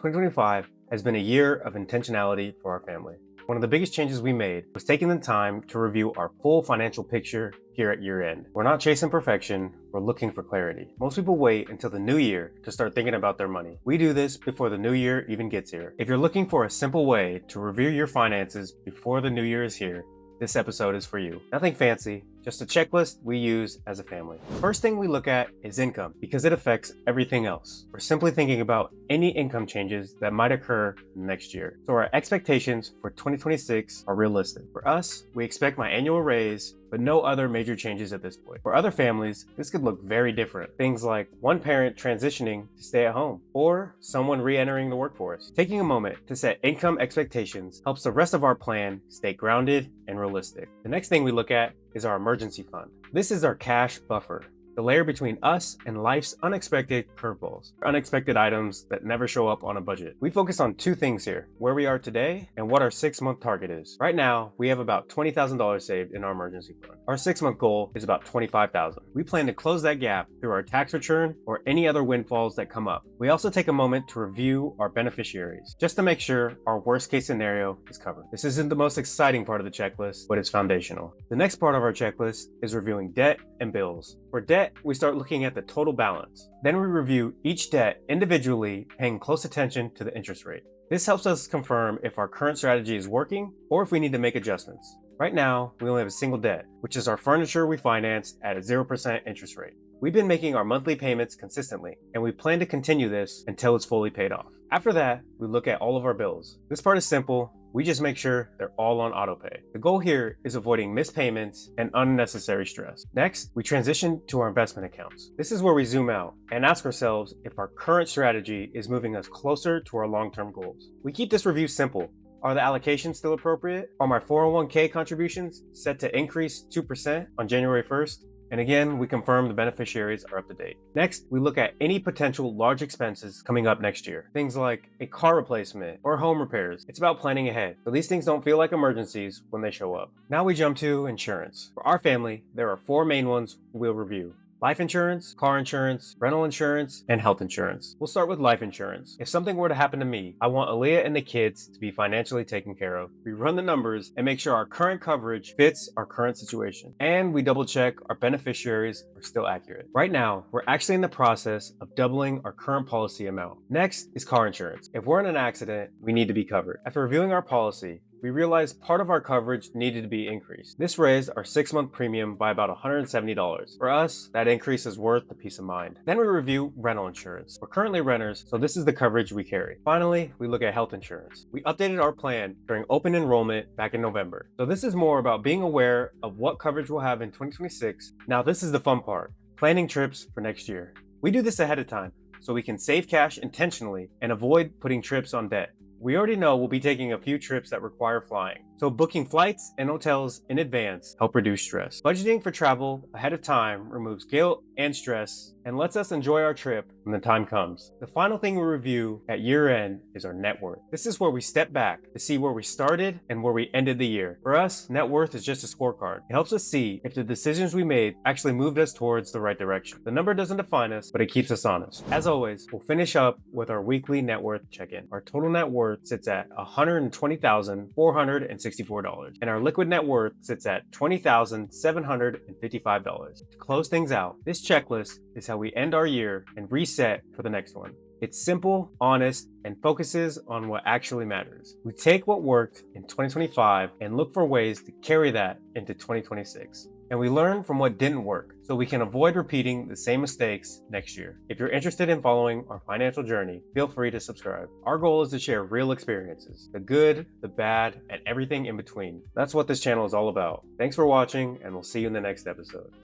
2025 has been a year of intentionality for our family. One of the biggest changes we made was taking the time to review our full financial picture here at year end. We're not chasing perfection, we're looking for clarity. Most people wait until the new year to start thinking about their money. We do this before the new year even gets here. If you're looking for a simple way to review your finances before the new year is here, this episode is for you. Nothing fancy, just a checklist we use as a family. First thing we look at is income because it affects everything else. We're simply thinking about any income changes that might occur next year. So our expectations for 2026 are realistic. For us, we expect my annual raise, but no other major changes at this point. For other families, this could look very different. Things like one parent transitioning to stay at home or someone re-entering the workforce. Taking a moment to set income expectations helps the rest of our plan stay grounded and realistic. The next thing we look at is our emergency fund. This is our cash buffer, the layer between us and life's unexpected curveballs, unexpected items that never show up on a budget. We focus on two things here: where we are today and what our 6-month target is. Right now, we have about $20,000 saved in our emergency fund. Our 6-month goal is about $25,000. We plan to close that gap through our tax return or any other windfalls that come up. We also take a moment to review our beneficiaries, just to make sure our worst case scenario is covered. This isn't the most exciting part of the checklist, but it's foundational. The next part of our checklist is reviewing debt and bills. For debt, we start looking at the total balance. Then we review each debt individually, paying close attention to the interest rate. This helps us confirm if our current strategy is working or if we need to make adjustments. Right now, we only have a single debt, which is our furniture we financed at a 0% interest rate. We've been making our monthly payments consistently, and we plan to continue this until it's fully paid off. After that, we look at all of our bills. This part is simple. We just make sure they're all on autopay. The goal here is avoiding missed payments and unnecessary stress. Next, we transition to our investment accounts. This is where we zoom out and ask ourselves if our current strategy is moving us closer to our long-term goals. We keep this review simple. Are the allocations still appropriate? Are my 401k contributions set to increase 2% on January 1st? And again, we confirm the beneficiaries are up to date. Next, we look at any potential large expenses coming up next year. Things like a car replacement or home repairs. It's about planning ahead, so these things don't feel like emergencies when they show up. Now we jump to insurance. For our family, there are 4 main ones we'll review: life insurance, car insurance, rental insurance, and health insurance. We'll start with life insurance. If something were to happen to me, I want Aaliyah and the kids to be financially taken care of. We run the numbers and make sure our current coverage fits our current situation. And we double check our beneficiaries are still accurate. Right now, we're actually in the process of doubling our current policy amount. Next is car insurance. If we're in an accident, we need to be covered. After reviewing our policy, we realized part of our coverage needed to be increased. This raised our 6-month premium by about $170. For us, that increase is worth the peace of mind. Then we review rental insurance. We're currently renters, so this is the coverage we carry. Finally, we look at health insurance. We updated our plan during open enrollment back in November. So this is more about being aware of what coverage we'll have in 2026. Now this is the fun part: planning trips for next year. We do this ahead of time so we can save cash intentionally and avoid putting trips on debt. We already know we'll be taking a few trips that require flying, so booking flights and hotels in advance help reduce stress. Budgeting for travel ahead of time removes guilt and stress and lets us enjoy our trip when the time comes. The final thing we review at year end is our net worth. This is where we step back to see where we started and where we ended the year. For us, net worth is just a scorecard. It helps us see if the decisions we made actually moved us towards the right direction. The number doesn't define us, but it keeps us honest. As always, we'll finish up with our weekly net worth check-in. Our total net worth sits at $120,464, and our liquid net worth sits at $20,755. To close things out, this checklist is how we end our year and reset for the next one. It's simple, honest, and focuses on what actually matters. We take what worked in 2025 and look for ways to carry that into 2026. And we learn from what didn't work so we can avoid repeating the same mistakes next year. If you're interested in following our financial journey, feel free to subscribe. Our goal is to share real experiences, the good, the bad, and everything in between. That's what this channel is all about. Thanks for watching, and we'll see you in the next episode.